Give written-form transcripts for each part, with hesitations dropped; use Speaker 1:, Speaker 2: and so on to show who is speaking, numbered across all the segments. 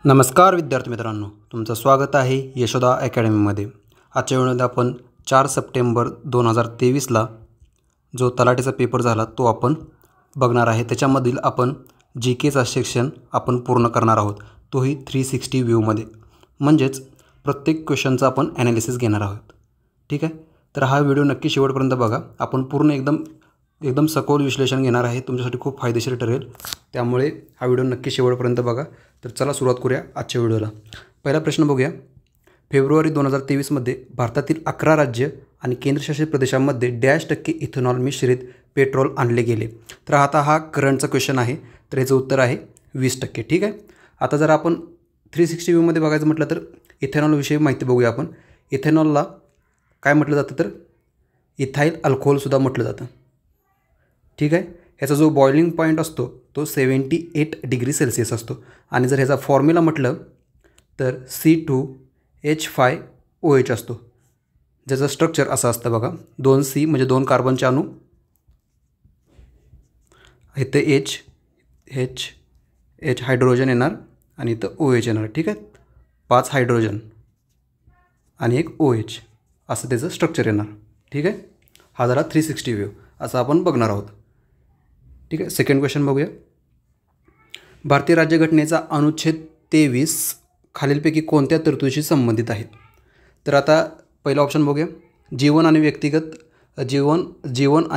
Speaker 1: नमस्कार विद्यार्थी मित्रांनो, तुमचं स्वागत आहे यशोदा अकॅडमीमध्ये। आजच्या व्हिडिओमध्ये आपण 4 सप्टेंबर 2023ला जो तलाठीचा पेपर झाला तो आपण बघणार आहे। त्याच्यामधील आपण जीकेचा सेक्शन आपण पूर्ण करणार आहोत, तोही 360 व्ह्यूमध्ये, म्हणजेच प्रत्येक क्वेश्चनचा आपण ॲनालिसिस घेणार आहोत। ठीक आहे, तर हा व्हिडिओ नक्की शेवटपर्यंत बघा। आपण पूर्ण एकदम सखोल विश्लेषण घेणार आहे, तुमच्यासाठी खूप फायदेशीर ठरेल, त्यामुळे हा व्हिडिओ नक्की शेवटपर्यंत बघा। तर चला सुरुवात करूया आजच्या व्हिडिओला। पहिला प्रश्न बघूया। फेब्रुवारी 2023मध्ये भारतातील 11 राज्य आणि केंद्रशासित प्रदेशांमध्ये %% इथेनॉल मिश्रित पेट्रोल आणले गेले। तर आता हा करंटचा क्वेश्चन आहे, तर याचं उत्तर आहे 20%। ठीक आहे, आता जर आपण 360 व्ह्यूमध्ये बघायचं म्हटलं तर इथेनॉलविषयी माहिती बघूया आपण। इथेनॉलला काय म्हटलं जातं तर इथाइल अल्कोहोलसुद्धा म्हटलं जातं। ठीक आहे, ह्याचा जो बॉइलिंग पॉईंट असतो तो 78 डिग्री सेल्सिअस असतो, आणि जर ह्याचा फॉर्म्युला म्हटलं तर C2H5OH असतो, ज्याचं स्ट्रक्चर असं असतं बघा। 2C म्हणजे 2 कार्बनचे अणू, इथं H हायड्रोजन येणार आणि इथं OH येणार। ठीक आहे, 5 हायड्रोजन आणि एक OH असं त्याचं स्ट्रक्चर येणार। ठीक आहे, हा झाला 360 व्ह्यू, असं आपण बघणार आहोत। ठीक आहे, सेकंड क्वेश्चन बघूया। भारतीय राज्यघटनेचा अनुच्छेद 23 खालीलपैकी कोणत्या तरतुदीशी संबंधित आहे? तर आता पहिला ऑप्शन बघूया। जीवन आणि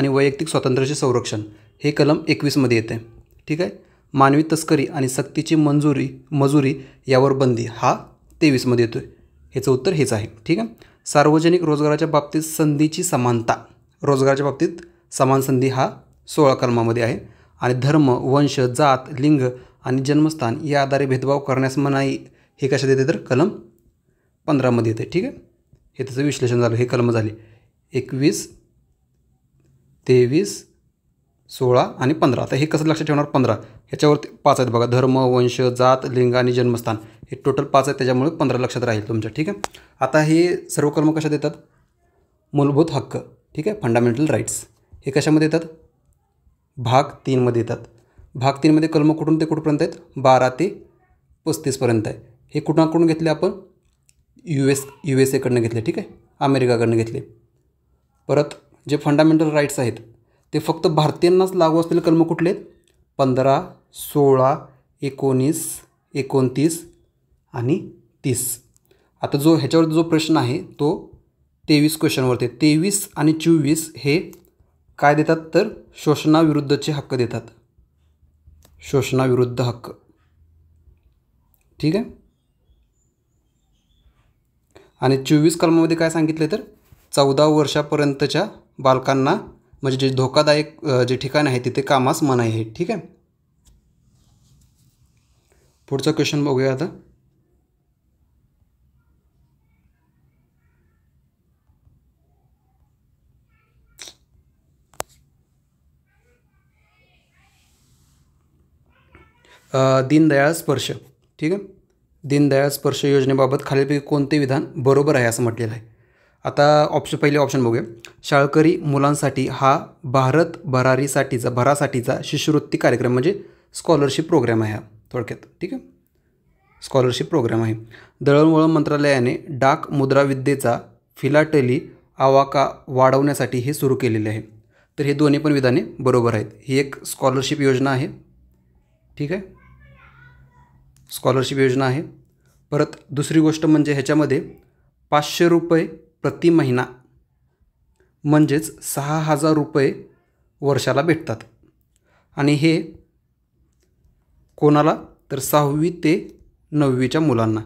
Speaker 1: वैयक्तिक स्वातंत्र्याचे संरक्षण, हे कलम 21मध्ये येते। ठीक आहे, मानवी तस्करी आणि सक्तीची मजुरी यावर बंदी, हा 23मध्ये येतो। ह्याचं उत्तर हेच आहे। ठीक आहे, सार्वजनिक रोजगाराच्या बाबतीत संधीची समानता, रोजगाराच्या बाबतीत समान संधी, हा 16 कलमामध्ये आहे। आणि धर्म, वंश, जात, लिंग आणि जन्मस्थान या आधारे भेदभाव करण्यास मनाई, हे कशात येते तर कलम 15मध्ये येते। ठीक आहे, हे त्याचं विश्लेषण झालं, हे कलम झाले 21, 23, 16 आणि 15। आता हे कसं लक्षात ठेवणार? 15 ह्याच्यावरती 5 आहेत बघा, धर्म, वंश, जात, लिंग आणि जन्मस्थान, हे टोटल 5 आहेत, त्याच्यामुळे 15 लक्षात राहील तुमच्या। ठीक आहे, आता हे सर्व कलम कशात येतात? मूलभूत हक्क, ठीक आहे, फंडामेंटल राईट्स, हे कशामध्ये येतात? भाग 3मध्ये येतात। भाग 3मध्ये कलम कुठून ते कुठपर्यंत आहेत? 12 ते 35पर्यंत आहे। हे कुणाकडून घेतले आपण? USA कडनं घेतले। ठीक आहे, अमेरिकाकडनं घेतले। परत जे फंडामेंटल राईट्स आहेत ते फक्त भारतीयांनाच लागू असलेले कलम कुठले आहेत? 15, 16, 19, 29 आणि 30। आता ह्याच्यावर जो प्रश्न आहे तो 23 क्वेश्चनवरती, 23 आणि 24 हे काय देतात तर शोषणाविरुद्धचे हक्क देतात, शोषणाविरुद्ध हक्क। ठीक आहे, आणि 24 कलमामध्ये काय सांगितले तर 14 वर्षापर्यंतच्या बालकांना, म्हणजे जे धोकादायक जे ठिकाण आहे तिथे कामास मनाई आहे। ठीक आहे, पुढचा क्वेश्चन बघूया आता। दीनदयाळ स्पर्श, ठीक आहे, दीनदयाळ स्पर्श योजनेबाबत खालीलपैकी कोणते विधान बरोबर आहे असं म्हटलेलं आहे? आता पहिले ऑप्शन बघूया। शाळकरी मुलांसाठी हा भारत भरासाठीचा शिष्यवृत्ती कार्यक्रम, म्हणजे स्कॉलरशिप प्रोग्राम आहे हा थोडक्यात। ठीक आहे, स्कॉलरशिप प्रोग्राम आहे। दळणवळण मंत्रालयाने डाक मुद्राविद्येचा फिलाटली आवाका वाढवण्यासाठी हे सुरू केलेले आहे। तर हे दोन्ही पण विधाने बरोबर आहेत। ही एक स्कॉलरशिप योजना आहे। ठीक आहे, स्कॉलरशिप योजना आहे। परत दुसरी गोष्ट म्हणजे ह्याच्यामध्ये 500 रुपये प्रति महिना, म्हणजेच 6000 रुपये वर्षाला भेटतात, आणि हे कोणाला तर 6वी ते 9वीच्या मुलांना।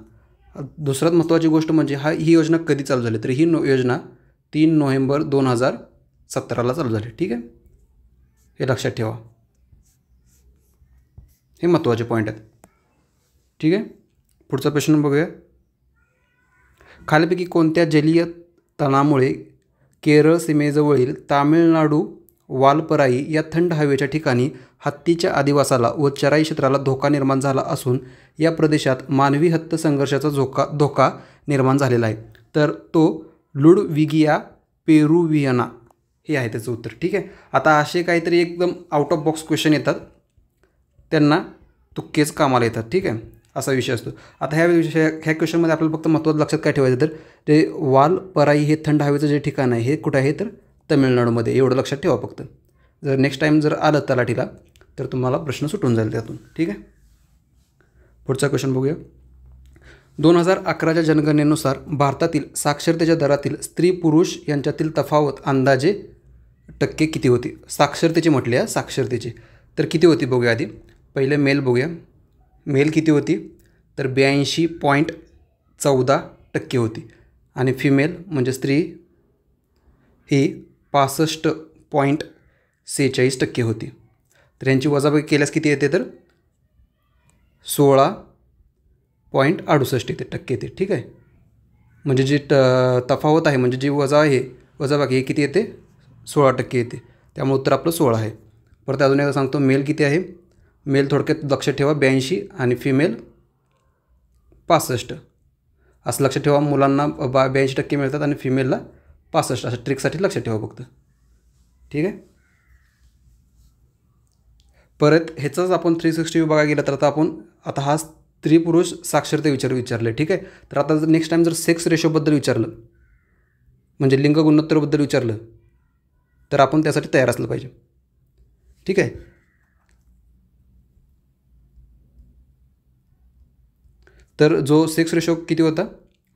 Speaker 1: दुसऱ्यात महत्त्वाची गोष्ट म्हणजे ही योजना कधी चालू झाली तर ही योजना 3 नोव्हेंबर 2017ला चालू झाली। ठीक आहे, हे लक्षात ठेवा, हे महत्त्वाचे पॉईंट आहेत। ठीक आहे, पुढचा प्रश्न बघूया। खालीलपैकी कोणत्या जलीय तणामुळे केरळ सीमेजवळील तामिळनाडू वालपराई या थंड हवेच्या ठिकाणी हत्तीच्या अधिवासाला व चराई क्षेत्राला धोका निर्माण झाला असून या प्रदेशात मानवी हत्ती संघर्षाचा धोका निर्माण झालेला आहे? तर तो लुडविगिया पेरुवियाना, हे आहे त्याचं उत्तर। ठीक आहे, आता असे काहीतरी एकदम आउट ऑफ बॉक्स क्वेश्चन येतात, त्यांना तुक्केच कामाला येतात। ठीक आहे, असा विषय असतो. आता ह्या क्वेश्चनमध्ये आपल्याला फक्त महत्त्वाचं लक्षात काय ठेवायचं तर ते वालपराई हे थंड हवेचं जे ठिकाण आहे हे कुठं आहे तर तमिळनाडूमध्ये, एवढं लक्षात ठेवा फक्त. जर नेक्स्ट टाईम जर आलं तलाठीला तर तुम्हाला प्रश्न सुटून जाईल त्यातून. ठीक आहे, पुढचा क्वेश्चन बघूया. 2011च्या जनगणनेनुसार भारतातील साक्षरतेच्या दरातील स्त्री पुरुष यांच्यातील तफावत अंदाजे टक्के किती होती? साक्षरतेची म्हटली आहे, साक्षरतेची. तर किती होती बघूया आधी. पहिले मेल बघूया. मेल किती होती तर 82.14% होती आणि फिमेल म्हणजे स्त्री ही 65.46% होती. तर यांची वजाबाकी केल्यास किती येते तर 16.68 येते. ठीक आहे, म्हणजे जी तफावत आहे म्हणजे जी वजाबाकी हे किती येते 16% येते. त्यामुळे उत्तर आपलं 16 आहे. परत अजून एकदा सांगतो, मेल किती आहे. मेल थोडक्यात लक्षात ठेवा 82 आणि फिमेल 65 असं लक्षात ठेवा. मुलांना 82% मिळतात आणि फिमेलला 65 असं ट्रिकसाठी लक्षात ठेवा फक्त. ठीक आहे, परत ह्याचंच आपण 360 बघायला गेलं तर आता हा स्त्री पुरुष साक्षरते विचारले. ठीक आहे, तर आता जर नेक्स्ट टाईम जर सेक्स रेशोबद्दल विचारलं म्हणजे लिंग गुणोत्तरबद्दल विचारलं तर आपण त्यासाठी तयार असलं पाहिजे. ठीक आहे, तर जो सेक्स रेशो किती होता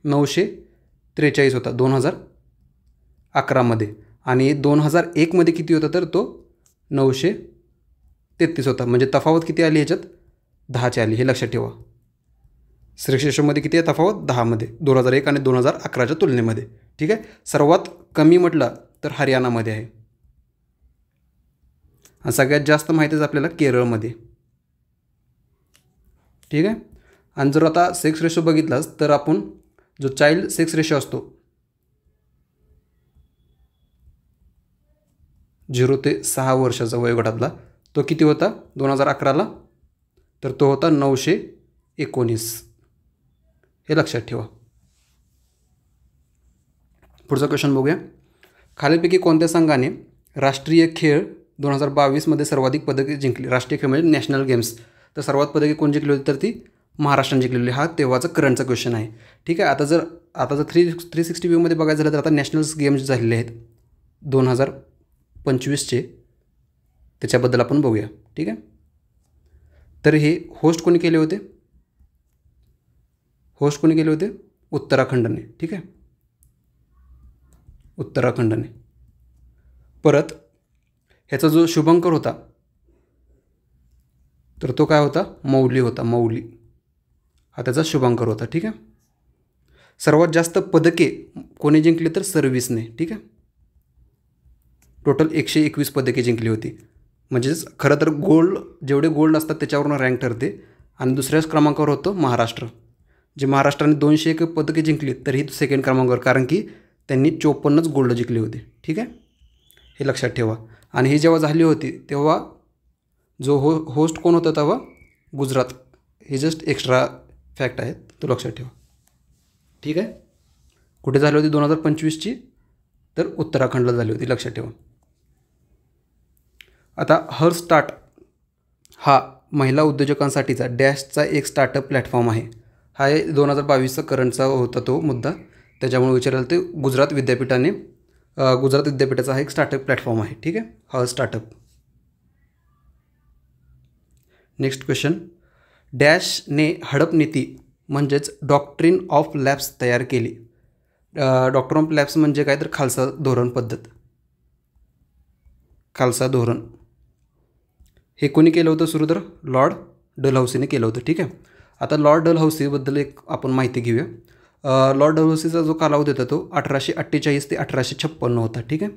Speaker 1: 943 होता 2011मध्ये आणि 2001मध्ये किती होता तर तो 933 होता. म्हणजे तफावत किती आली ह्याच्यात 10ची आली, हे लक्षात ठेवा. सेक्स रेशोमध्ये किती आहे तफावत 10मध्ये 2001 आणि 2011च्या तुलनेमध्ये. ठीक आहे, सर्वात कमी म्हटलं तर हरियाणामध्ये आहे आणि सगळ्यात जास्त माहितीच आपल्याला केरळमध्ये. ठीक आहे, आणि जर आता सेक्स रेशो बघितलास तर आपण जो चाइल्ड सेक्स रेशो असतो 0 ते 6 वर्षाचा वयोगटातला तो किती होता 2011ला तर तो होता 919. हे लक्षात ठेवा. पुढचा क्वेश्चन बघूया. खालीलपैकी कोणत्या संघाने राष्ट्रीय खेळ 2022मध्ये सर्वाधिक पदके जिंकली? राष्ट्रीय खेळ म्हणजे नॅशनल गेम्स. तर सर्वात पदके कोण जिंकली होती तर ती महाराष्ट्राने जिंकलेली. हा तेव्हाचा करंटचा क्वेश्चन आहे. ठीक आहे, आता जर 360 व्ह्यूमध्ये बघायचं झालं तर आता नॅशनल गेम्स झालेले आहेत 2025चे, त्याच्याबद्दल आपण बघूया. ठीक आहे, तर हे होस्ट कोणी केले होते उत्तराखंडने. ठीक आहे, उत्तराखंडने. परत ह्याचा जो शुभंकर होता तर तो काय होता मौली होता. मौली हा त्याचा शुभंकर होता. ठीक आहे, सर्वात जास्त पदके कोणी जिंकली तर सर्व्हिसने. ठीक आहे, टोटल 121 पदके जिंकली होती. म्हणजेच खरं तर जेवढे गोल्ड असतात त्याच्यावरून रँक ठरते. आणि दुसऱ्याच क्रमांकावर होतं महाराष्ट्र, जे महाराष्ट्राने 201 पदके जिंकली तर ही सेकंड क्रमांकावर, कारण की त्यांनी 54च गोल्ड जिंकली होती. ठीक आहे, हे लक्षात ठेवा. आणि ही जेव्हा झाली होती तेव्हा जो होस्ट कोण होता तेव्हा गुजरात. हे जस्ट एक्स्ट्रा फॅक्ट आहे, तो लक्षात ठेवा. ठीक आहे, कुठे झाली होती 2025ची तर उत्तराखंडला झाली होती, लक्षात ठेवा. आता हर स्टार्ट हा महिला उद्योजकांसाठीचा डॅशचा एक स्टार्टअप प्लॅटफॉर्म आहे. हा 2022चा करंटचा होता तो मुद्दा, त्याच्यामुळे विचारलं ते गुजरात विद्यापीठाचा हा एक स्टार्टअप प्लॅटफॉर्म आहे. ठीक आहे, हर स्टार्टअप. Next question. डॅशने हडप नीती म्हणजेच डॉक्ट्रिन ऑफ लॅब्स तयार केली. डॉक्ट्रिन ऑफ लॅब्स म्हणजे काय तर खालसा धोरण पद्धत, खालसा धोरण. हे कोणी केलं होतं सुरू तर लॉर्ड डलहौसीने केलं होतं. ठीक आहे, आता लॉर्ड डलहौसीबद्दल एक आपण माहिती घेऊया. लॉर्ड डलहौसीचा जो कालावधी होता तो 1848 ते 1856 होता. ठीक आहे,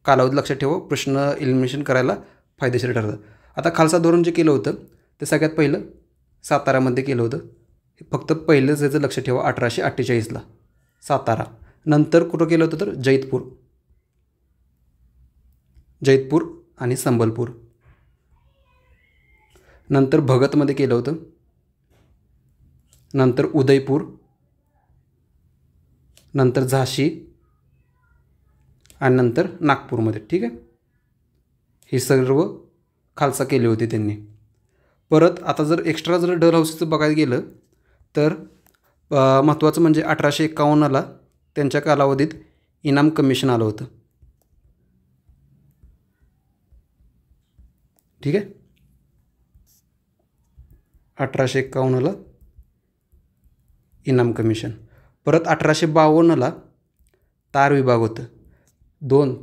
Speaker 1: कालावधी लक्षात ठेवा, प्रश्न एलिमिनेशन करायला फायदेशीर ठरतं. आता खालसा धोरण जे केलं होतं ते सगळ्यात पहिलं सातारामध्ये केलं होतं. फक्त पहिलंच याचं लक्षात ठेवा 1848ला सातारा. नंतर कुठं केलं होतं तर जैतपूर आणि संबलपूर. नंतर भगतमध्ये केलं होतं, नंतर उदयपूर, नंतर झाशी आणि नंतर नागपूरमध्ये. ठीक आहे, ही सर्व खालसा केली होती त्यांनी. परत आता जर एक्स्ट्रा जर डलहौसीचं बघायला गेलं तर महत्त्वाचं म्हणजे 1851ला त्यांच्या कालावधीत इनाम कमिशन आलं होतं. ठीक आहे, 1851ला इनाम कमिशन. परत 1852ला तार विभाग होतं. 2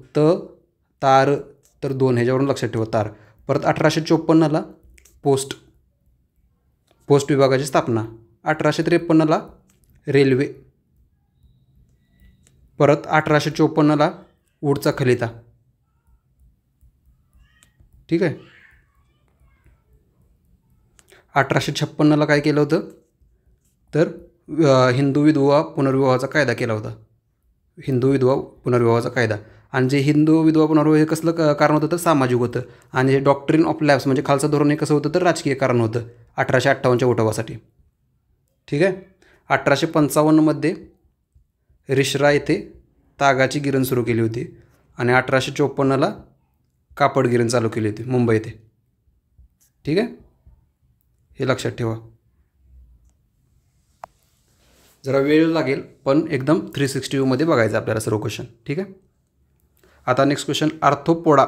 Speaker 1: तार तर 2 ह्याच्यावरून लक्षात ठेवा तार. परत 1854ला पोस्ट विभागाची स्थापना. 1853ला रेल्वे. परत 1854ला वूडचा खलिता. ठीक आहे, 1856ला काय केलं होतं तर हिंदू विधवा पुनर्विवाहाचा कायदा केला होता. हिंदू विधवा पुनर्विवाहाचा कायदा. आणि जे हिंदू विधवा पुनर्विवाह हे कसलं कारण होतं तर सामाजिक होतं. आणि हे डॉक्ट्रिन ऑफ लॅब्स म्हणजे खालचं धोरण हे कसं होतं तर राजकीय कारण होतं 1858च्या उठावासाठी. ठीक आहे, 1855मध्ये रिश्रा येथे तागाची गिरण सुरू केली होती. आणि 1854ला कापड गिरण चालू केली होती मुंबई येथे. ठीक आहे, हे लक्षात ठेवा. जरा वेळ लागेल पण एकदम 360 व्ह्यूमध्ये बघायचं आपल्याला सर्व क्वेश्चन. ठीक आहे, आता नेक्स्ट क्वेश्चन. आर्थ्रोपोडा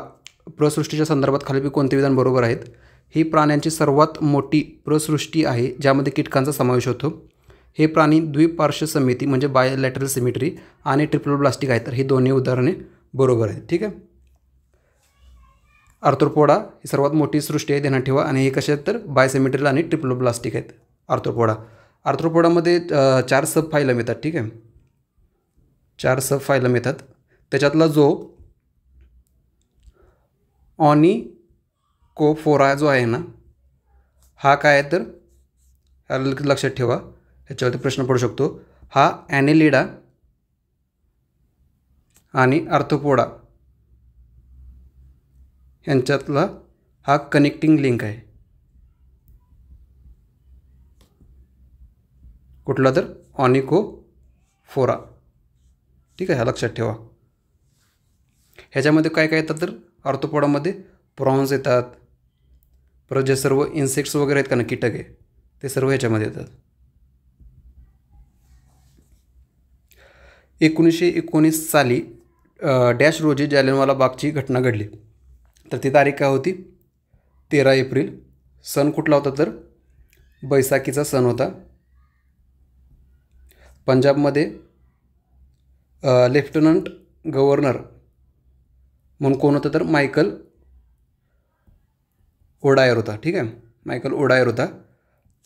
Speaker 1: प्रसृष्टीच्या संदर्भात खालीलपैकी कोणते विधान बरोबर आहेत? ही प्राण्यांची सर्वात मोठी प्रसृष्टी आहे ज्यामध्ये कीटकांचा समावेश होतो. हे प्राणी द्विपार्श्व समिती म्हणजे बायलॅटरल सिमेट्री आणि ट्रिप्लोब्लास्टिक आहेत. तर ही दोन्ही उदाहरणे बरोबर आहेत. ठीक आहे, आर्थ्रोपोडा ही सर्वात मोठी सृष्टी आहे ध्यानात ठेवा. आणि हे कसे आहेत तर बायसिमेट्रियल आणि ट्रिप्लोब्लास्टिक आहेत आर्थ्रोपोडामध्ये 4 सब फायलम येतात. ठीक आहे, 4 सब फायलम येतात. त्याच्यातला जो ऑनिकोफोरा जो आहे ना हा काय आहे तर लक्षात ठेवा, ह्याच्यावरती प्रश्न पडू शकतो. हा ॲनेलिडा आणि आर्थ्रोपोडा यांच्यातला हा कनेक्टिंग लिंक आहे. कुठला तर ऑनिकोफोरा. ठीक आहे, हा लक्षात ठेवा. ह्याच्यामध्ये काय काय येतात तर आर्थ्रोपोडामध्ये प्रॉन्स येतात. परत जे सर्व इन्सेक्ट्स वगैरे आहेत का ना कीटक आहे ते सर्व ह्याच्यामध्ये येतात. 1919 साली डॅश रोजी जालियनवाला बागची घटना घडली. तर ती तारीख काय होती 13 एप्रिल. सण कुठला होता तर बैसाखीचा सण होता. पंजाबमध्ये लेफ्टनंट गव्हर्नर म्हणून कोण होतं तर मायकल ओडायर होता. ठीक आहे, मायकल ओडायर होता.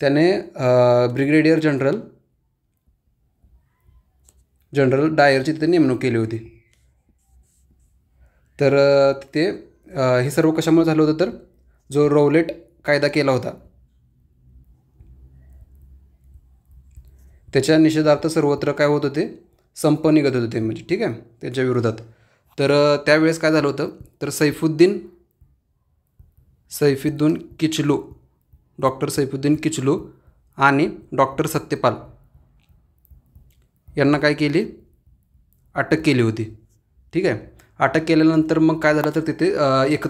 Speaker 1: त्याने ब्रिगेडियर जनरल डायरची तिथे नेमणूक केली होती. तर तिथे हे सर्व कशामुळे झालं होतं तर जो रौलेट कायदा केला होता त्याच्या निषेधार्थ सर्वत्र काय होत होते संप निघत होते म्हणजे. ठीक आहे, त्याच्या विरोधात. तर त्यावेळेस काय झालं होतं तर सैफुद्दीन किचलू, डॉक्टर सैफुद्दीन किचलू आणि डॉक्टर सत्यपाल यांना काय केली अटक केली होती. ठीक आहे, अटक केल्यानंतर मग काय झालं तर तिथे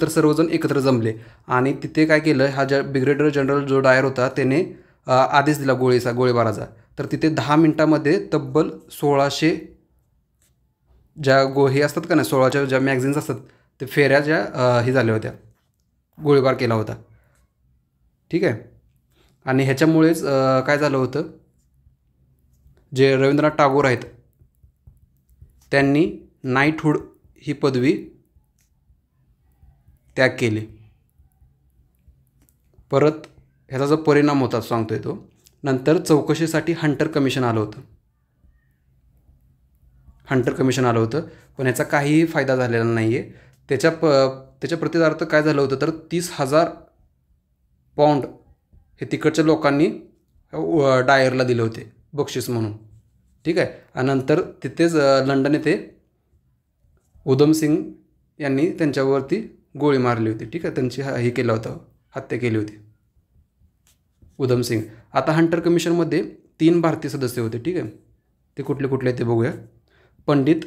Speaker 1: सर्वजण एकत्र जमले आणि तिथे काय केलं हा ब्रिगेडियर जनरल जो डायर होता त्याने आदेश दिला गोळीबाराचा. तर तिथे 10 मिनिटामध्ये तब्बल 1600 ज्या हे असतात का ना 16च्या ज्या मॅगझिन्स असतात ते फेऱ्या ज्या हे झाल्या होत्या गोळीबार केला होता. ठीक आहे, आणि ह्याच्यामुळेच काय झालं होतं जे रवींद्रनाथ टागोर आहेत त्यांनी नाईटहूड ही पदवी त्याग केली. परत ह्याचा जो परिणाम होता सांगतोय तो नंतर चौकशीसाठी हंटर कमिशन आलं होतं पण ह्याचा काहीही फायदा झालेला नाही आहे. त्याच्या प्रतिदार्थ काय झालं होतं तर 30,000 पाऊंड हे तिकडच्या लोकांनी डायरला दिले होते बक्षीस म्हणून. ठीक आहे, आणि नंतर तिथेच लंडन येथे उधमसिंग यांनी त्यांच्यावरती गोळी मारली होती. ठीक आहे, त्यांची हे केलं होतं हत्या केली होती उधमसिंग. आता हंटर कमिशनमध्ये 3 भारतीय सदस्य होते. ठीक आहे, ते कुठले कुठले ते बघूया. पंडित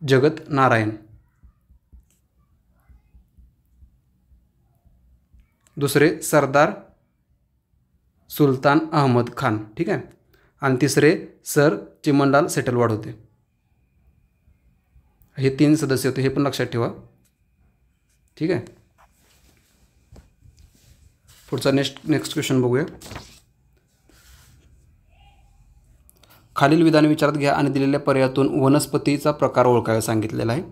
Speaker 1: जगत नारायण, दुसरे सरदार सुलतान अहमद खान, ठीक आहे. आणि तिसरे सर चिमणलाल सेटलवाड होते. हे 3 सदस्य होते, हे पण लक्षात ठेवा, ठीक आहे. पुढचा नेक्स्ट क्वेश्चन बघूया. खालील विधान विचारात घ्या आणि दिलेल्या पर्यायातून वनस्पतीचा प्रकार ओळखायला सांगितलेला आहे.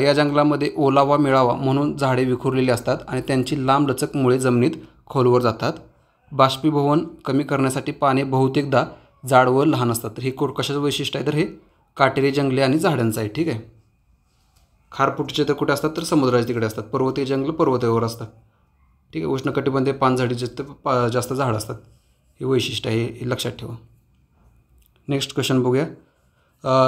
Speaker 1: या जंगलामध्ये ओलावा मिळावा म्हणून झाडे विखुरलेली असतात आणि त्यांची लांब लचक मुळे जमिनीत खोलवर जातात. बाष्पीभवन कमी करण्यासाठी पाने बहुतेकदा जाड व लहान असतात. तर हे कशाचं वैशिष्ट्य आहे, तर हे काटेरी जंगले आणि झाडांचं आहे, ठीक आहे. खारफुटीचे तर कुठे असतात, तर समुद्राच्या तिकडे असतात. पर्वतीय जंगल पर्वतावर असतात, ठीक आहे. उष्णकटिबंधीय पानझडी जास्त झाड असतात. हे वैशिष्ट्य आहे, हे लक्षात ठेवा. नेक्स्ट क्वेश्चन बघूया.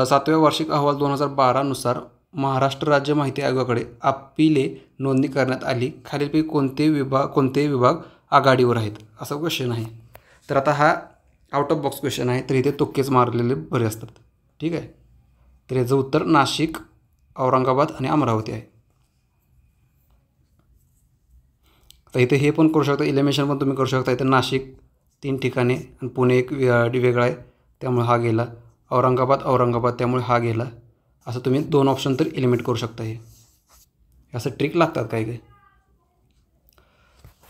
Speaker 1: 7व्या वार्षिक अहवाल 2012 नुसार महाराष्ट्र राज्य माहिती आयोगाकडे अपीले नोंदणी करण्यात आली. खालीलपैकी कोणते विभाग आघाडीवर आहेत, असा क्वेश्चन आहे. तर आता हा आउट ऑफ बॉक्स क्वेश्चन आहे, तर इथे तुक्केच मारलेले बरे असतात, ठीक आहे. तर याचं उत्तर नाशिक, औरंगाबाद आणि अमरावती आहे. तर इथे हे पण करू शकता, इलिमिनेशन पण तुम्ही करू शकता. इथे नाशिक 3 ठिकाणे आणि पुणे एक वेगळा आहे, त्यामुळे हा गेला. औरंगाबाद त्यामुळे हा गेला. असं तुम्ही 2 ऑप्शन तर एलिमिनेट करू शकता. हे असं ट्रिक लागतात काही.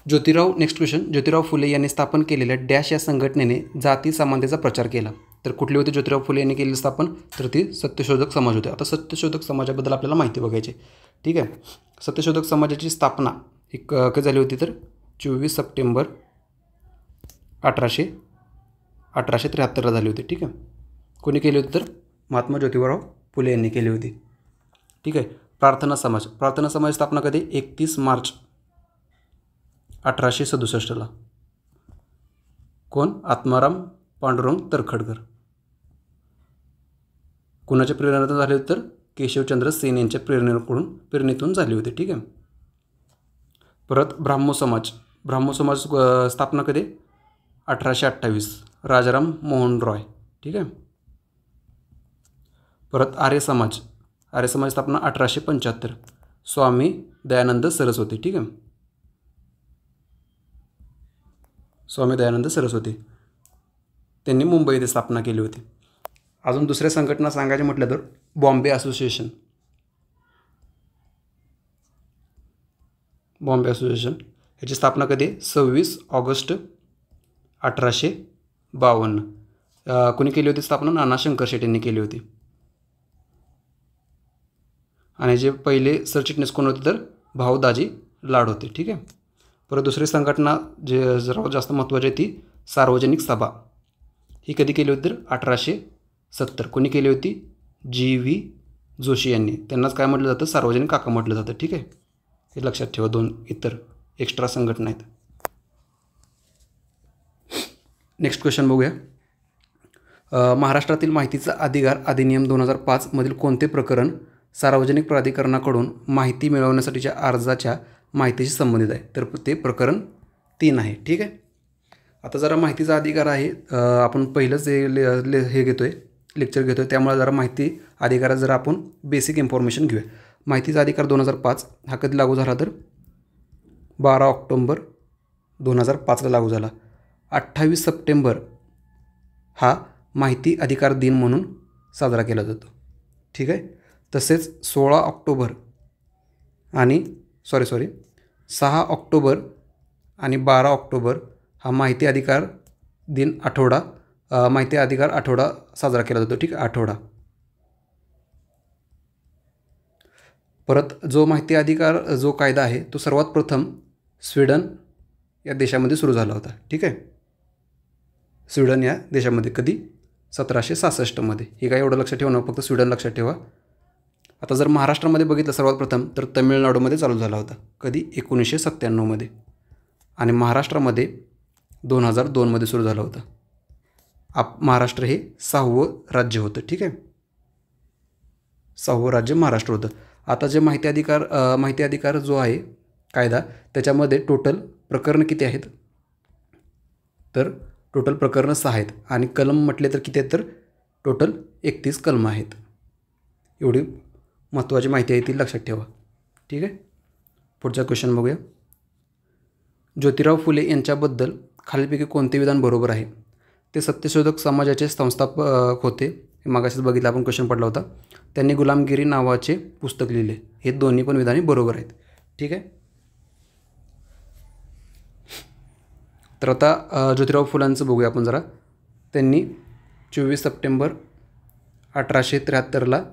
Speaker 1: Next question. ज्योतिराव फुले यांनी स्थापन केलेल्या डॅश या संघटनेने जाती समानतेचा प्रचार केला. तर कुठली होती ज्योतिराव फुले यांनी केलेली स्थापन, तर ती सत्यशोधक समाज होते. आता सत्यशोधक समाजाबद्दल आपल्याला माहिती बघायची, ठीक आहे. सत्यशोधक समाजाची स्थापना ही कधी झाली होती, तर 24 सप्टेंबर 1873 झाली होती, ठीक आहे. कोणी केली होती, तर महात्मा ज्योतिराव फुले यांनी केली होती, ठीक आहे. प्रार्थना समाज स्थापना कधी, 31 मार्च 1867. कोण, आत्माराम पांडुरंग तरखडकर. कुणाच्या प्रेरणेतून झाले होते, तर केशवचंद्र सेन यांच्या प्रेरणेतून झाली होती, ठीक आहे. परत ब्राह्मो समाज स्थापना कधी, 1828 राजाराम मोहन रॉय, ठीक आहे. परत आर्य समाज स्थापना 1875 स्वामी दयानंद सरस्वती, ठीक आहे. स्वामी दयानंद सरस्वती त्यांनी मुंबई येथे स्थापना केली होती. अजून दुसऱ्या संघटना सांगायचे म्हटलं तर बॉम्बे असोसिएशन याची स्थापना कधी, 26 ऑगस्ट 1852. कोणी केली होती स्थापना, नाना शंकर शेट यांनी केली होती. आणि जे पहिले सरचिटणीस कोण होते, तर भाऊदाजी लाड होते, ठीक आहे. परत दुसरी संघटना जे जरा जास्त महत्त्वाची आहे, ती सार्वजनिक सभा. ही कधी केली होती, तर 1870. कोणी केली होती, GV जोशी यांनी. त्यांनाच काय म्हटलं जातं, सार्वजनिक काका म्हटलं जातं, ठीक आहे. हे लक्षात ठेवा. 2 इतर एक्स्ट्रा संघटना आहेत. नेक्स्ट क्वेश्चन बघूया. महाराष्ट्रातील माहितीचा अधिकार अधिनियम 2005 मधील कोणते प्रकरण सार्वजनिक प्राधिकरणाकडून माहिती मिळवण्यासाठीच्या अर्जाच्या माहितीशी संबंधित आहे, तर ते प्रकरण 3 आहे, ठीक आहे. आता जरा माहितीचा अधिकार आहे, आपण पहिलंच हे घेतोय, लेक्चर घेतोय, त्यामुळे जरा माहिती अधिकारात जरा आपण बेसिक इन्फॉर्मेशन घेऊया. माहितीचा अधिकार 2005 हा कधी लागू झाला, तर 12 ऑक्टोंबर 2005ला लागू झाला. 28 सप्टेंबर हा माहिती अधिकार दिन म्हणून साजरा केला जातो, ठीक आहे. तसेच 6 ऑक्टोबर आणि 12 ऑक्टोबर हा माहिती अधिकार आठवडा साजरा केला जातो, ठीक आहे, आठवडा. परत जो माहिती अधिकार जो कायदा आहे तो सर्वात प्रथम स्वीडन या देशामध्ये सुरू झाला होता, ठीक आहे. स्वीडन या देशामध्ये कधी, 1766 हे काय एवढं लक्षात ठेवणं, फक्त स्वीडन लक्षात ठेवा. आता जर महाराष्ट्रामध्ये बघितलं सर्वात प्रथम, तर तमिळनाडूमध्ये चालू झाला होता, कधी, 1997. आणि महाराष्ट्रामध्ये 2002 सुरू झाला होता. महाराष्ट्र हे 6वं राज्य होतं, ठीक आहे. 6वं राज्य महाराष्ट्र होतं. आता जे माहिती अधिकार जो आहे कायदा, त्याच्यामध्ये टोटल प्रकरणं किती आहेत, तर टोटल प्रकरणं 6 आहेत. आणि कलम म्हटले तर किती आहेत, तर टोटल 31 कलम आहेत. एवढी महत्त्वाची माहिती आहे, ती लक्षात ठेवा, ठीक आहे. पुढचा क्वेश्चन बघूया. ज्योतिराव फुले यांच्याबद्दल खालीलपैकी कोणते विधान बरोबर आहे? ते सत्यशोधक समाजाचे संस्थापक होते. मागाशीच बघितलं आपण, क्वेश्चन पडला होता. त्यांनी गुलामगिरी नावाचे पुस्तक लिहिले. हे दोन्ही पण विधाने बरोबर आहेत. ठीक आहे. तर आता ज्योतिराव फुलांचं बघूया आपण जरा. त्यांनी 24 सप्टेंबर 1873ला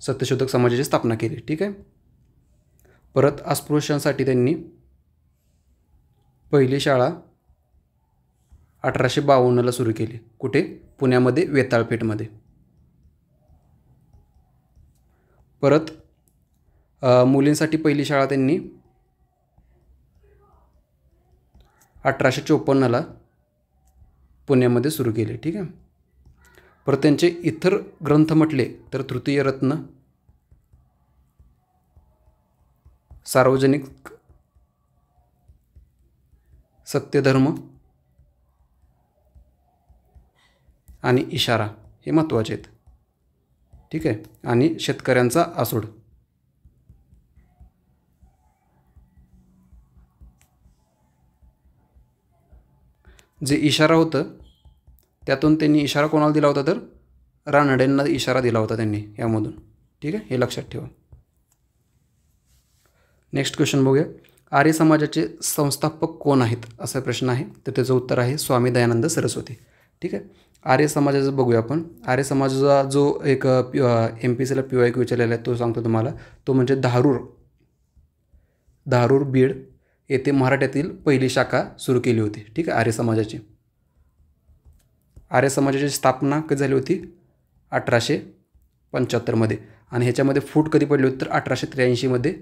Speaker 1: सत्यशोधक समाजाची स्थापना केली. ठीक आहे. परत अस्पृश्यांसाठी त्यांनी पहिली शाळा 1852ला सुरू केली. कुठे? पुण्यामध्ये वेताळपेठमध्ये. परत मुलींसाठी पहिली शाळा त्यांनी 1854ला पुण्यामध्ये सुरू केली. ठीक आहे. परत त्यांचे इतर ग्रंथ म्हटले तर तृतीय रत्न, सार्वजनिक, सत्यधर्म आणि इशारा हे महत्त्वाचे आहेत. ठीक आहे. आणि शेतकऱ्यांचा आसूड. जे इशारा होतं त्यातून त्यांनी इशारा कोणाला दिला होता? तर रानडेंना इशारा दिला होता त्यांनी यामधून. ठीक आहे. हे लक्षात ठेवा. नेक्स्ट क्वेश्चन बघूया. आर्य समाजाचे संस्थापक कोण आहेत असा प्रश्न आहे. तर त्याचं उत्तर आहे स्वामी दयानंद सरस्वती. ठीक आहे. आर्य समाजाचं बघूया आपण. आर्य समाजाचा जो एक MPSCला PYQ विचारलेला आहे तो सांगतो तुम्हाला. तो म्हणजे धारूर बीड येथे मराठ्यातील पहिली शाखा सुरू केली होती. ठीक आहे. आर्य समाजाची स्थापना कधी झाली होती? 1875मध्ये. आणि ह्याच्यामध्ये फूट कधी पडली होती? तर 1883मध्ये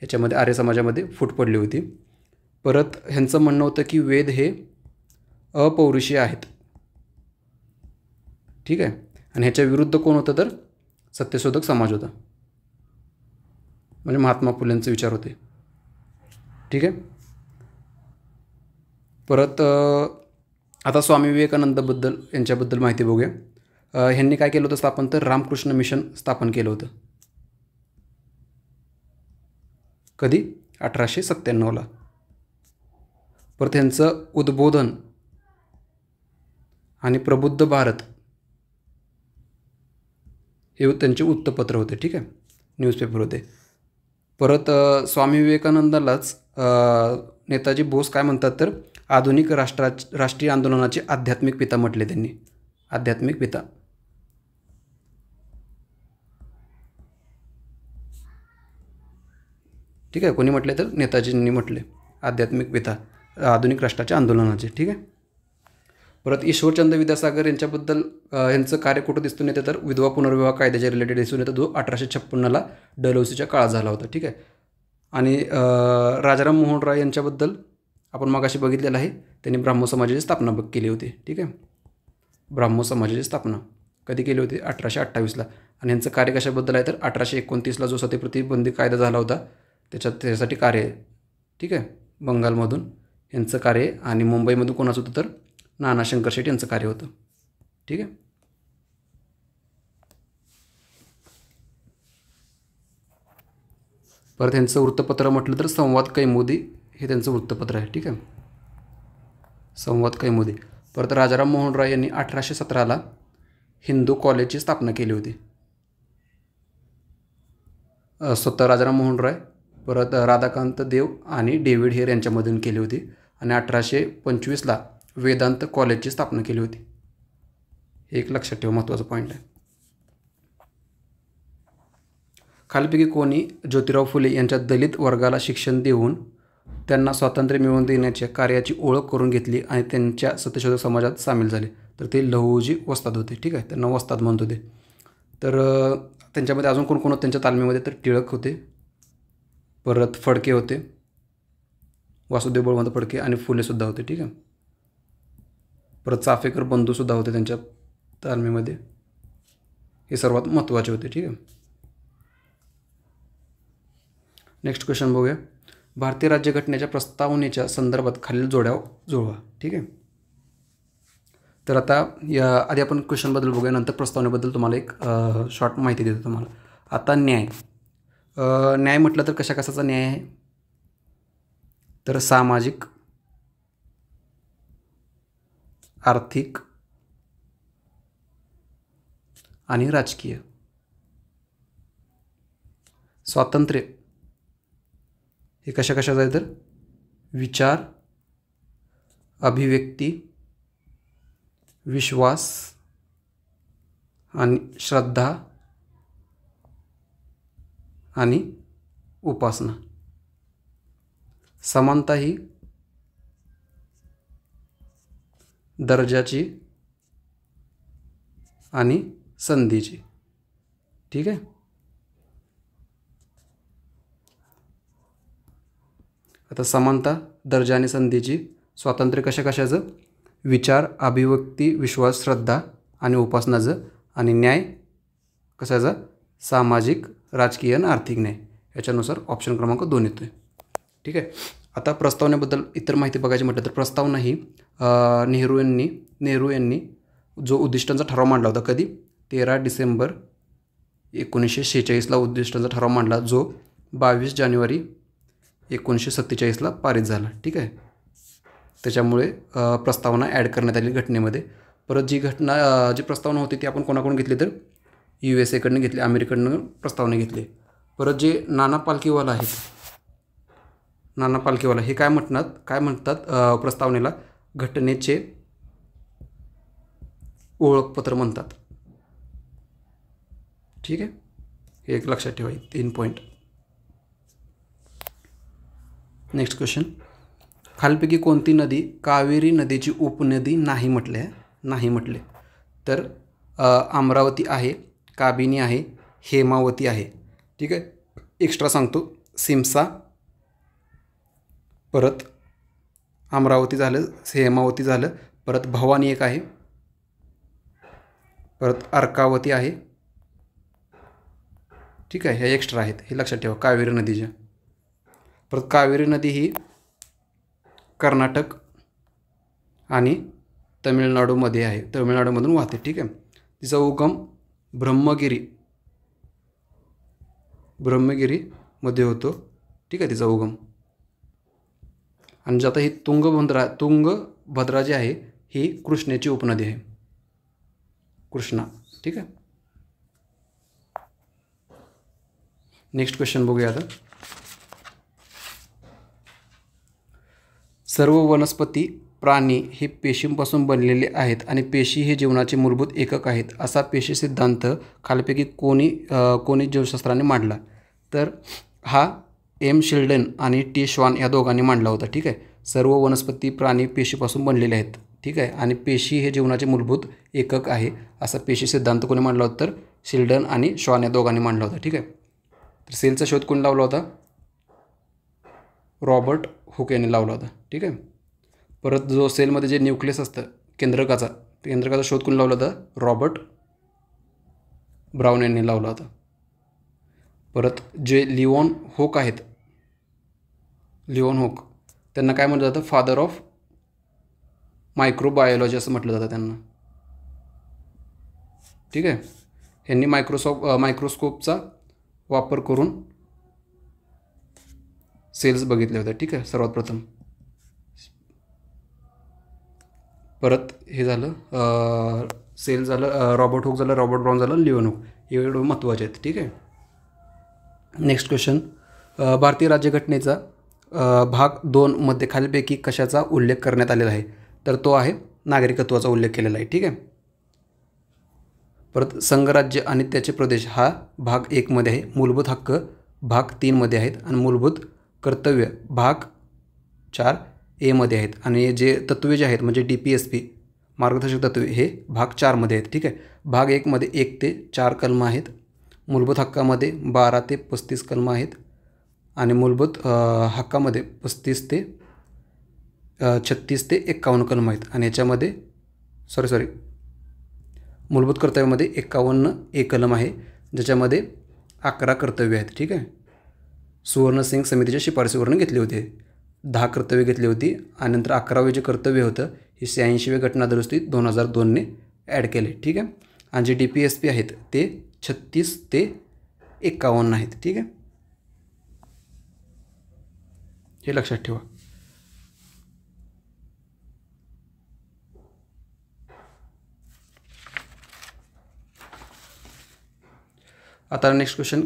Speaker 1: ह्याच्यामध्ये आर्य समाजामध्ये फूट पडली होती. परत ह्यांचं म्हणणं होतं की वेद हे अपौरुषीय आहेत. ठीक आहे. आणि ह्याच्या विरुद्ध कोण होतं? तर सत्यशोधक समाज होता. म्हणजे महात्मा फुलेंचे विचार होते. ठीक आहे. परत आता स्वामी विवेकानंदबद्दल यांच्याबद्दल माहिती बघूया. ह्यांनी काय केलं होतं स्थापन? तर रामकृष्ण मिशन स्थापन केलं होतं. कधी? 1897ला. परत ह्यांचं उद्बोधन आणि प्रबुद्ध भारत हे त्यांचे वृत्तपत्र होते. ठीक आहे. न्यूजपेपर होते. परत स्वामी विवेकानंदालाच नेताजी बोस काय म्हणतात? तर आधुनिक राष्ट्रीय आंदोलनाचे आध्यात्मिक पिता म्हटले त्यांनी. आध्यात्मिक पिता. ठीक आहे. कोणी म्हटले? तर नेताजींनी म्हटले आध्यात्मिक पिता आधुनिक राष्ट्राच्या आंदोलनाचे. ठीक आहे. परत ईश्वरचंद्र विद्यासागर यांच्याबद्दल यांचं कार्य कुठं दिसून येतं? तर विधवा पुनर्विवाह कायद्याच्या रिलेटेड दिसून येतं, जो 1856ला डलहौसीच्या काळात झाला होता. ठीक आहे. आणि राजाराम मोहन रॉय यांच्याबद्दल आपण मगाशी बघितलेलं आहे. त्यांनी ब्राह्मो समाजाची स्थापना केली होती. ठीक आहे. ब्राह्मो समाजाची स्थापना कधी केली होती? 1828ला. आणि यांचं कार्य कशाबद्दल आहे? तर 1829ला जो सतीप्रतिबंधी कायदा झाला होता त्याच्यासाठी कार्य आहे. ठीक आहे. बंगालमधून यांचं कार्य. आणि मुंबईमधून कोणाचं होतं? तर नाना शंकर शेठ यांचं कार्य होतं. ठीक आहे. परत त्यांचं वृत्तपत्र म्हटलं तर संवाद कौमुदी हे त्यांचं वृत्तपत्र आहे. ठीक आहे. संवाद कौमुदी. परत राजाराम मोहन रॉय यांनी 1817ला हिंदू कॉलेजची स्थापना केली होती. स्वतः राजाराम मोहन रॉय, परत राधाकांत देव आणि डेव्हिड हेर यांच्यामधून केली होती. आणि 1825ला वेदांत कॉलेजची स्थापना केली होती. हे एक लक्षात ठेवा, महत्त्वाचा पॉईंट आहे. खालीलपैकी कोणी ज्योतिराव फुले यांच्या दलित वर्गाला शिक्षण देऊन त्यांना स्वातंत्र्य मिळवून देण्याच्या कार्याची ओळख करून घेतली आणि त्यांच्या सत्यशोधक समाजात सामील झाले? तर ते लहुजी वस्ताद होते. ठीक आहे. त्यांना वस्ताद म्हणत होते. तर त्यांच्यामध्ये अजून कोण कोण होते त्यांच्या तालमीमध्ये? तर टिळक होते, परत फडके होते, वासुदेव बळवंत फडके, आणि फुलेसुद्धा होते. ठीक आहे. परत चाफेकर बंधूसुद्धा होते त्यांच्या तालमीमध्ये. हे सर्वात महत्त्वाचे होते. ठीक आहे. नेक्स्ट क्वेश्चन बघूया. भारतीय राज्यघटनेच्या प्रस्तावनेच्या संदर्भात खालील जोड्या जुळवा. ठीक आहे. तर आता या आधी आपण क्वेश्चनबद्दल बघूया, नंतर प्रस्तावनेबद्दल तुम्हाला एक शॉर्ट माहिती देतो तुम्हाला. आता न्याय. न्याय म्हटलं तर कशा कशाचा न्याय आहे? तर सामाजिक, आर्थिक आणि राजकीय. स्वातंत्र्य हे कशा कशाचं आहे तर विचार, अभिव्यक्ती, विश्वास आणि श्रद्धा आणि उपासना. समानता ही दर्जाची आणि संधीची. ठीक आहे. आता समानता, दर्जा आणि संधीची. स्वातंत्र्य कशा कशाचं विचार, अभिव्यक्ती, विश्वास, श्रद्धा आणि उपासनाचं. आणि न्याय कशाचा सामाजिक, राजकीय आणि आर्थिक न्याय. याच्यानुसार ऑप्शन क्रमांक 2 येतो आहे. ठीक आहे. आता प्रस्तावनेबद्दल इतर माहिती बघायची म्हटलं तर प्रस्तावना ही नेहरू यांनी जो उद्दिष्टांचा ठराव मांडला होता कधी 13 डिसेंबर 1946ला उद्दिष्टांचा ठराव मांडला जो 22 जानेवारी 1947ला पारित झाला. ठीक आहे. त्याच्यामुळे प्रस्तावना ॲड करण्यात आली घटनेमध्ये. परत जी प्रस्तावना होती ती आपण कोणाकडून घेतली तर USA घेतली, अमेरिकेकडनं प्रस्तावना घेतली. परत जे नाना पालखीवाला हे काय म्हणतात प्रस्तावनेला घटनेचे ओळखपत्र म्हणतात. ठीक आहे. हे एक लक्षात ठेवा, 3 पॉईंट. Next question. खालपैकी कोणती नदी कावेरी नदीची उपनदी नाही म्हटले तर अमरावती आहे, काबिनी आहे, हेमावती आहे. ठीक आहे. एक्स्ट्रा सांगतो, सिमसा, परत अमरावती झालं, हेमावती झालं, परत भवानी एक आहे, परत अर्कावती आहे. ठीक आहे. हे एक्स्ट्रा आहेत, हे लक्षात ठेवा कावेरी नदीच्या. परत कावेरी नदी ही कर्नाटक आणि तमिळनाडूमध्ये आहे, तमिळनाडूमधून वाहते. ठीक आहे. तिचा उगम ब्रह्मगिरीमध्ये होतो. ठीक आहे, तिचा उगम. आणि आता ही तुंगभद्रा जी आहे ही कृष्णेची उपनदी आहे, कृष्णा. ठीक आहे. नेक्स्ट क्वेश्चन बघूया आता. सर्व वनस्पती, प्राणी हे पेशींपासून बनलेले आहेत आणि पेशी हे जीवनाचे मूलभूत एकक आहेत असा पेशी सिद्धांत खालपैकी कोणी जीवशास्त्राने मांडला तर हा एम शिल्डन आणि टी श्वान या दोघांनी मांडला होता. ठीक आहे. सर्व वनस्पती, प्राणी पेशीपासून बनलेले आहेत. ठीक आहे. आणि पेशी हे जीवनाचे मूलभूत एकक आहे असा पेशी सिद्धांत कोणी मांडला होता तर शिल्डन आणि श्वान या दोघांनी मांडला होता. ठीक आहे. तर सेलचा शोध कोणी लावला होता? रॉबर्ट हुक यांनी लावला होता. ठीक आहे. परत जो सेलमध्ये जे न्यूक्लियस असतं केंद्रकाचा शोध कोणी लावला होता? रॉबर्ट ब्राउन यांनी लावला होता. परत जे लिओन हुक त्यांना काय म्हटलं जातं? फादर ऑफ मायक्रोबायोलॉजी असं म्हटलं जातं त्यांना. ठीक आहे. यांनी मायक्रोस्कोपचा वापर करून सेल्स बघितले होते. ठीक आहे, सर्वात प्रथम. परत हे झालं सेल झालं, रॉबर्ट हुक झालं, रॉबर्ट ब्राउन झालं, लिओन हुक. हे एवढं महत्त्वाचे आहेत. ठीक आहे. Next question. भारतीय राज्यघटनेचा भाग 2 मध्ये खालीलपैकी कशाचा उल्लेख करण्यात आलेला आहे तर तो आहे नागरिकत्वाचा उल्लेख केलेला आहे. ठीक आहे. परत संघराज्य आणि त्याचे प्रदेश हा भाग 1 मध्ये आहे. मूलभूत हक्क भाग 3 मध्ये आहेत आणि मूलभूत कर्तव्य भाग 4 ए मध्ये आहेत. आणि जे तत्त्वे जे आहेत म्हणजे DPSP मार्गदर्शक तत्त्वे हे भाग 4 मध्ये आहेत. ठीक आहे. भाग 1 मध्ये 1 ते 4 कलम आहेत. मूलभूत हक्कामध्ये 12 ते 35 कलम आहेत आणि मूलभूत हक्कामध्ये 36 ते 51 कलम आहेत. आणि याच्यामध्ये मूलभूत कर्तव्यामध्ये 51 कलम आहे ज्याच्यामध्ये 11 कर्तव्य आहेत. ठीक आहे. सुवर्णसिंग समितीच्या शिफारसीवरून घेतले होते. 10 कर्तव्य घेतली होती आणि नंतर 11वे जे कर्तव्य होतं हे 86वे घटना दुरुस्ती 2002ने ॲड केले. ठीक आहे. आणि जे DPSP आहेत ते 36 ते 51 आहेत. ठीक आहे, हे लक्षात ठेवा. आता नेक्स्ट क्वेश्चन,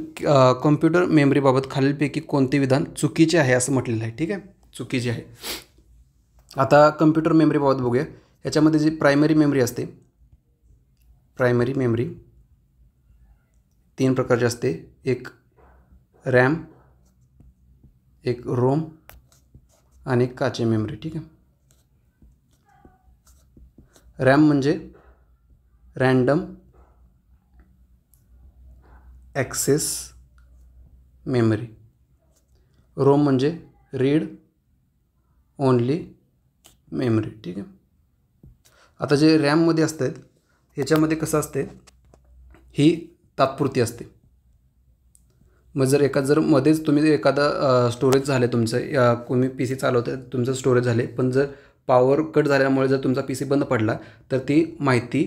Speaker 1: कॉम्प्युटर मेमरीबाबत खालीलपैकी कोणते विधान चुकीचे आहे असं म्हटलेलं आहे. ठीक आहे, चुकीचे आहे. आता कम्प्युटर मेमरीबाबत बघूया. याच्यामध्ये जी प्रायमरी मेमरी असते, प्रायमरी मेमरी 3 प्रकारची असते. एक रॅम, एक रोम आणि एक काचे मेमरी. ठीक आहे. रॅम म्हणजे रँडम ॲक्सेस मेमरी. रोम म्हणजे रीड ओनली मेमरी. ठीक आहे. आता जे रॅममध्ये असतात ह्याच्यामध्ये कसं असते, ही तात्पुरती असते. मग जर मध्येच तुम्ही एखादा स्टोरेज झाले तुमचं, तुम्ही पी सी चालवतं तुमचं स्टोरेज झाले, पण जर पॉवर कट झाल्यामुळे जर तुमचा पी सी बंद पडला तर ती माहिती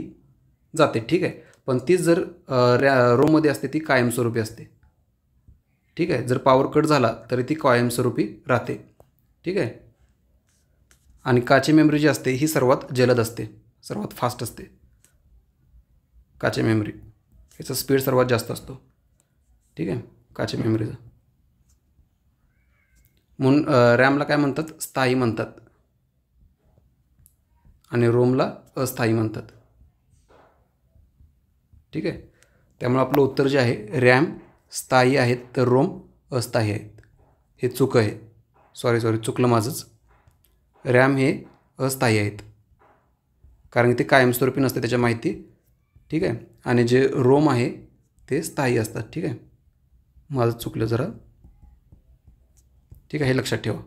Speaker 1: जाते. ठीक आहे. पण तीच जर रोममध्ये असते ती कायमस्वरूपी असते. ठीक आहे. जर पॉवर कट झाला तरी ती कायमस्वरूपी राहते. ठीक आहे. आणि काचे मेमरी जी असते ही सर्वात जलद असते, सर्वात फास्ट असते. काचे मेमरी याचा स्पीड सर्वात जास्त असतो. ठीक आहे, काचे मेमरीचा. म्हणून रॅमला काय म्हणतात, स्थायी म्हणतात आणि रोमला अस्थायी म्हणतात. ठीक आहे. त्यामुळे आपलं उत्तर जे आहे, रॅम स्थायी आहेत तर रोम अस्थायी आहेत. हे चूक आहे. सॉरी चुकलं माझंच. रॅम हे अस्थायी आहेत कारण ते कायमस्वरूपी नसते त्याच्या माहिती. ठीक आहे. आणि जे रोम आहे ते स्थायी असतात. ठीक आहे, माझं चुकलं जरा. ठीक आहे, हे लक्षात ठेवा.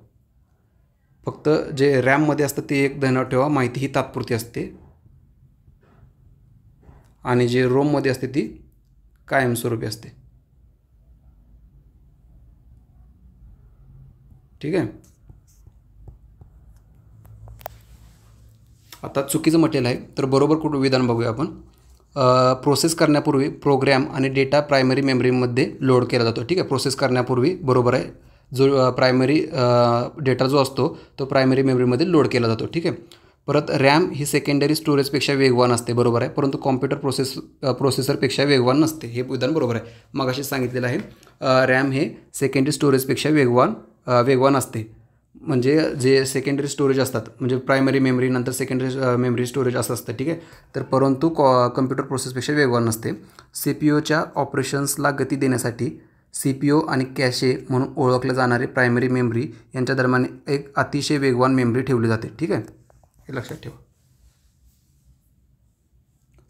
Speaker 1: फक्त जे रॅममध्ये असतं ते एक ध्यानात ठेवा, माहिती ही तात्पुरती असते आणि जे रोममध्ये असते ती कायमस्वरूपी असते. ठीक आहे. आता चुकीचं म्हटलेलं आहे तर बरोबर कुठं विधान बघूया आपण. प्रोसेस करण्यापूर्वी प्रोग्रॅम आणि डेटा प्रायमरी मेमरीमध्ये लोड केला जातो. ठीक आहे, प्रोसेस करण्यापूर्वी बरोबर आहे. जो प्रायमरी डेटा जो असतो तो प्रायमरी मेमरीमध्ये लोड केला जातो. ठीक आहे. परत रॅम ही सेकंडरी स्टोरेजपेक्षा वेगवान असते, बरोबर आहे, परंतु कॉम्प्युटर प्रोसेसरपेक्षा वेगवान नसते. हे विधान बरोबर आहे. मगाशी सांगितलेलं आहे, रॅम हे सेकंडरी स्टोरेजपेक्षा वेगवान असते. म्हणजे जे सेकंडरी स्टोरेज असतात म्हणजे प्रायमरी मेमरी नंतर सेकंडरी मेमरी स्टोरेज असं असतं. ठीक आहे. तर परंतु कम्प्युटर प्रोसेसपेक्षा वेगवान नसते. सी पी ओच्या ऑपरेशन्सला गती देण्यासाठी सी पी ओ आणि कॅशे म्हणून ओळखले जाणारे प्रायमरी मेमरी यांच्या दरम्यान एक अतिशय वेगवान मेमरी ठेवली जाते. ठीक आहे, हे लक्षात ठेवा.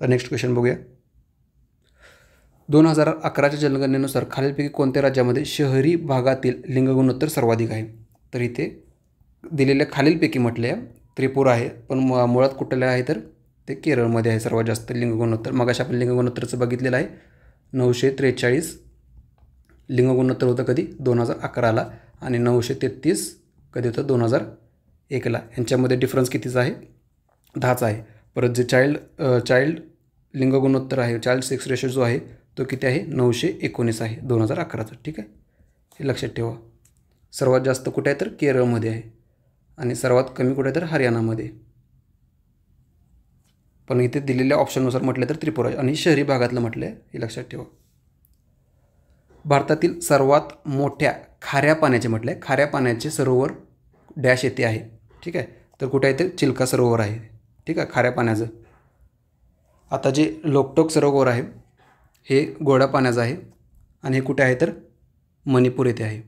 Speaker 1: तर नेक्स्ट क्वेश्चन बघूया. 2011च्या जनगणनेनुसार खालीलपैकी कोणत्या राज्यामध्ये शहरी भागातील लिंग गुणोत्तर सर्वाधिक आहे? तर इथे दिलेल्या खालीलपैकी म्हटले आहे त्रिपुरा आहे, पण मुळात कुठलं आहे तर ते केरळमध्ये आहे सर्वात जास्त लिंग गुणोत्तर. मगाशी आपण लिंग गुणोत्तरचं बघितलेलं आहे. 943 लिंग गुणोत्तर होतं कधी 2011ला आणि 933 कधी होतं 2001ला. यांच्यामध्ये डिफरन्स कितीचा आहे? 10चा आहे. परत जे चाइल्ड लिंग गुणोत्तर आहे, चाइल्ड सेक्स रेशो जो आहे तो किती आहे? 919 आहे 2011चा. ठीक आहे, हे लक्षात ठेवा. सर्वात जास्त कुठे आहे तर केरळमध्ये आहे आणि सर्वात कमी कुठे तर हरियाणामध्ये. पण इथे दिलेल्या ऑप्शननुसार म्हटलं तर त्रिपुरा आणि शहरी भागातलं म्हटलं आहे, हे लक्षात ठेवा. भारतातील सर्वात मोठ्या खाऱ्या पाण्याचे म्हटलं आहे, खाऱ्या पाण्याचे सरोवर डॅश येथे आहे. ठीक आहे, तर कुठे आहे तर चिल्का सरोवर आहे. ठीक आहे, खाऱ्या पाण्याचं. आता जे लोकटोक सरोवर आहे हे गोड्या पाण्याचं आहे आणि हे कुठे आहे तर मणिपूर येथे आहे.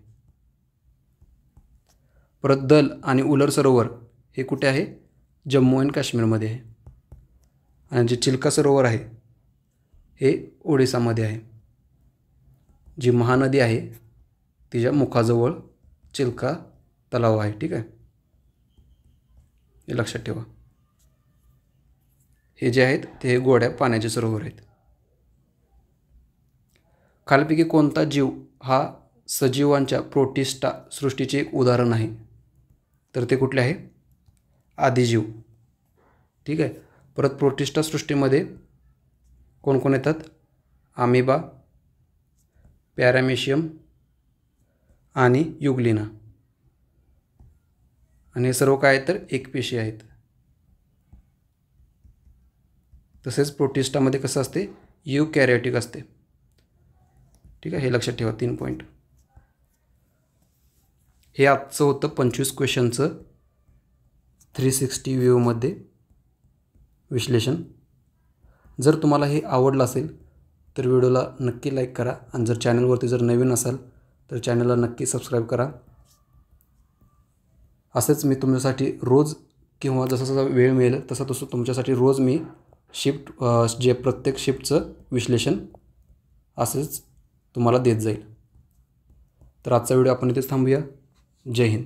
Speaker 1: परत दल आणि उलर सरोवर हे कुठे आहे? जम्मू अँड काश्मीरमध्ये आहे. आणि जे चिल्का सरोवर आहे हे ओडिसामध्ये आहे. जी महानदी आहे तिच्या मुखाजवळ चिल्का तलाव आहे. ठीक आहे, हे लक्षात ठेवा. हे जे आहेत ते गोड्या पाण्याचे सरोवर आहेत. खालीलपैकी कोणता जीव हा सजीवांच्या प्रोटिस्टा सृष्टीचे एक उदाहरण आहे? तर ते कुठले आहे? आदिजीव. ठीक आहे. परत प्रोटिस्टा सृष्टीमध्ये कोण येतात? अमिबा, पॅरामेशियम आणि युग्लिना. आणि हे सर्व काय आहेत तर एकपेशी आहेत. तसेच प्रोटिस्टामध्ये कसं असते? युकॅरियोटिक असते. ठीक आहे, हे लक्षात ठेवा 3 पॉईंट. हे आजचं होतं 25 क्वेश्चनचं 360 व्ह्यूमध्ये विश्लेषण. जर तुम्हाला हे आवडलं असेल तर व्हिडिओला नक्की लाईक करा आणि जर चॅनलवरती जर नवीन असाल तर चॅनलला नक्की सबस्क्राईब करा. असेच मी तुमच्यासाठी रोज किंवा जसा जसा वेळ मिळेल तसं तुमच्यासाठी रोज मी जे प्रत्येक शिफ्टचं विश्लेषण असेच तुम्हाला देत जाईल. तर आजचा व्हिडिओ आपण इथेच थांबूया. जय हिंद.